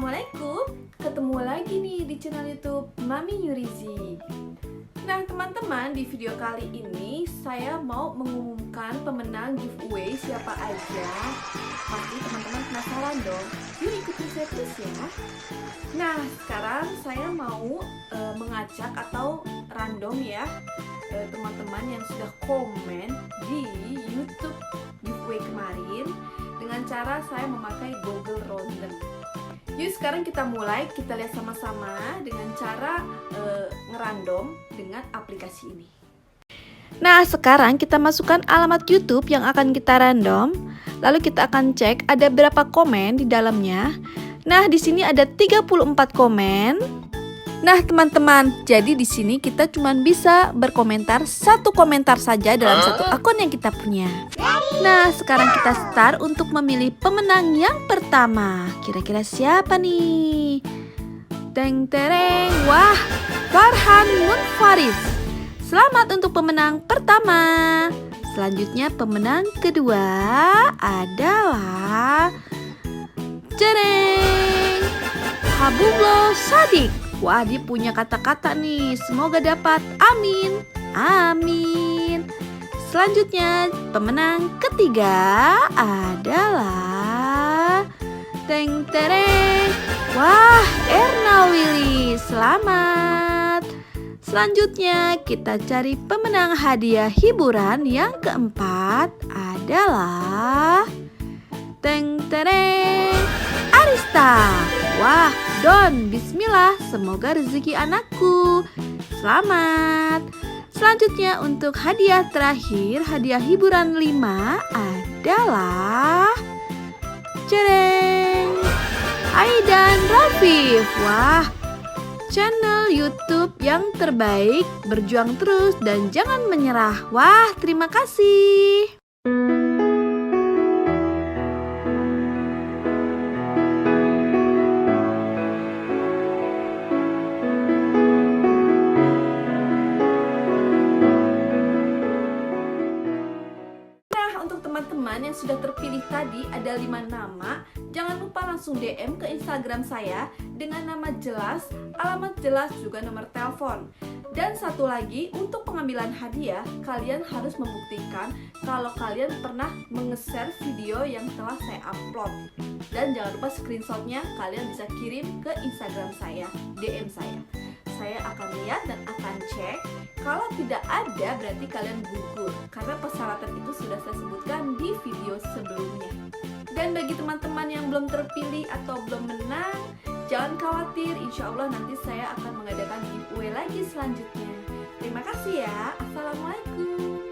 Assalamualaikum, ketemu lagi nih di channel YouTube Mami Yurizi. Nah teman-teman, di video kali ini saya mau mengumumkan pemenang giveaway siapa aja. Pasti teman-teman penasaran dong, yuk ikutin saya terus ya. Nah sekarang saya mau mengacak atau random ya teman-teman yang sudah komen di YouTube giveaway kemarin dengan cara saya memakai Google Random. Yuk sekarang kita mulai, kita lihat sama-sama dengan cara ngerandom dengan aplikasi ini. Nah sekarang kita masukkan alamat YouTube yang akan kita random. Lalu kita akan cek ada berapa komen di dalamnya. Nah di sini ada 34 komen. Nah teman-teman, jadi di sini kita cuma bisa berkomentar satu komentar saja dalam satu akun yang kita punya. Nah sekarang kita start untuk memilih pemenang yang pertama. Kira-kira siapa nih? Teng tereng, wah, Farhan Munfaris. Selamat untuk pemenang pertama. Selanjutnya pemenang kedua adalah Cereng, Habublo Sadik. Wah, dia punya kata-kata nih. Semoga dapat. Amin. Amin. Selanjutnya, pemenang ketiga adalah Teng tereng. Wah, Erna Willy. Selamat. Selanjutnya, kita cari pemenang hadiah hiburan yang keempat adalah Teng tereng, Arista. Wah, Don, bismillah, semoga rezeki anakku. Selamat. Selanjutnya untuk hadiah terakhir, hadiah hiburan 5 adalah Cereng, Aidan Rafif. Wah, channel YouTube yang terbaik, berjuang terus dan jangan menyerah. Wah, terima kasih. Teman-teman yang sudah terpilih tadi ada 5 nama. Jangan lupa langsung DM ke Instagram saya dengan nama jelas, alamat jelas, juga nomor telepon. Dan satu lagi, untuk pengambilan hadiah kalian harus membuktikan kalau kalian pernah menge-share video yang telah saya upload. Dan jangan lupa screenshotnya kalian bisa kirim ke Instagram saya, DM saya. Saya akan lihat dan akan cek. Kalau tidak ada berarti kalian gugur, karena persyaratan itu sudah saya sebutkan di video sebelumnya. Dan bagi teman-teman yang belum terpilih atau belum menang, jangan khawatir, insya Allah nanti saya akan mengadakan giveaway lagi selanjutnya. Terima kasih ya. Assalamualaikum.